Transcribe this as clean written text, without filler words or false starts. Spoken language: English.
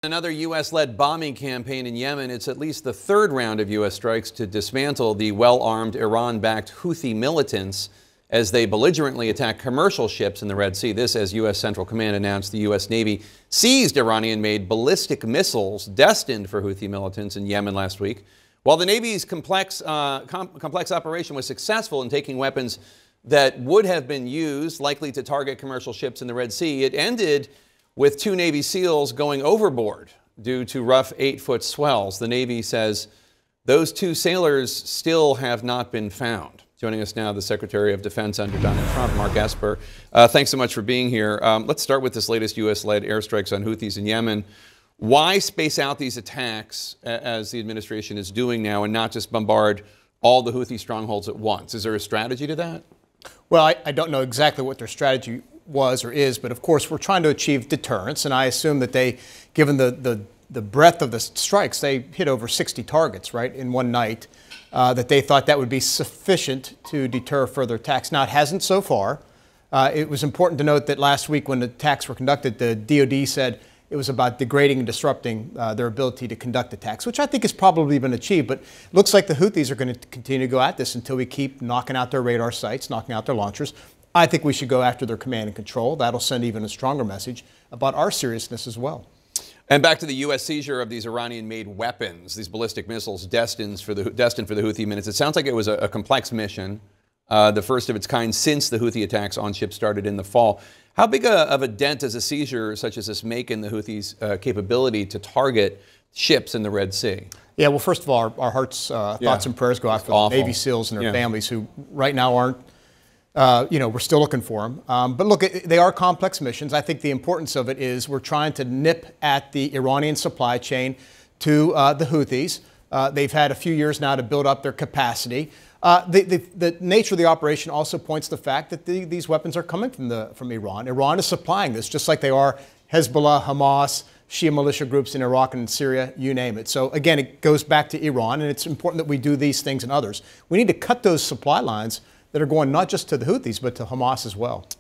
Another U.S.-led bombing campaign in Yemen. It's at least the third round of U.S. strikes to dismantle the well-armed Iran-backed Houthi militants as they belligerently attack commercial ships in the Red Sea. This as U.S. Central Command announced the U.S. Navy seized Iranian-made ballistic missiles destined for Houthi militants in Yemen last week. While the Navy's complex operation was successful in taking weapons that would have been used, likely to target commercial ships in the Red Sea, it ended with 2 Navy SEALs going overboard due to rough 8-foot swells. The Navy says those 2 sailors still have not been found. Joining us now, the Secretary of Defense under Donald Trump, Mark Esper. Thanks so much for being here. Let's start with this latest U.S.-led airstrikes on Houthis in Yemen. Why space out these attacks, as the administration is doing now, and not just bombard all the Houthi strongholds at once? Is there a strategy to that? Well, I don't know exactly what their strategy was or is, but of course we're trying to achieve deterrence, and I assume that they, given the breadth of the strikes, they hit over 60 targets, right, in one night, that they thought that would be sufficient to deter further attacks. Now, it hasn't so far. It was important to note that last week when the attacks were conducted, the DoD said it was about degrading and disrupting their ability to conduct attacks, which I think has probably been achieved, but it looks like the Houthis are going to continue to go at this until we keep knocking out their radar sites, knocking out their launchers. I think we should go after their command and control. That'll send even a stronger message about our seriousness as well. And back to the U.S. seizure of these Iranian-made weapons, these ballistic missiles destined for the Houthi minutes. It sounds like it was a complex mission, the first of its kind since the Houthi attacks on ships started in the fall. How big of a dent does a seizure such as this make in the Houthis' capability to target ships in the Red Sea? Yeah, well, first of all, our hearts, thoughts and prayers go out for the Navy SEALs and their families who right now aren't, we're still looking for them. But look, they are complex missions. I think the importance of it is we're trying to nip at the Iranian supply chain to the Houthis. They've had a few years now to build up their capacity. The nature of the operation also points to the fact that these weapons are coming from Iran. Iran is supplying this, just like they are Hezbollah, Hamas, Shia militia groups in Iraq and Syria, you name it. So again, it goes back to Iran, and it's important that we do these things and others. We need to cut those supply lines that are going not just to the Houthis, but to Hamas as well.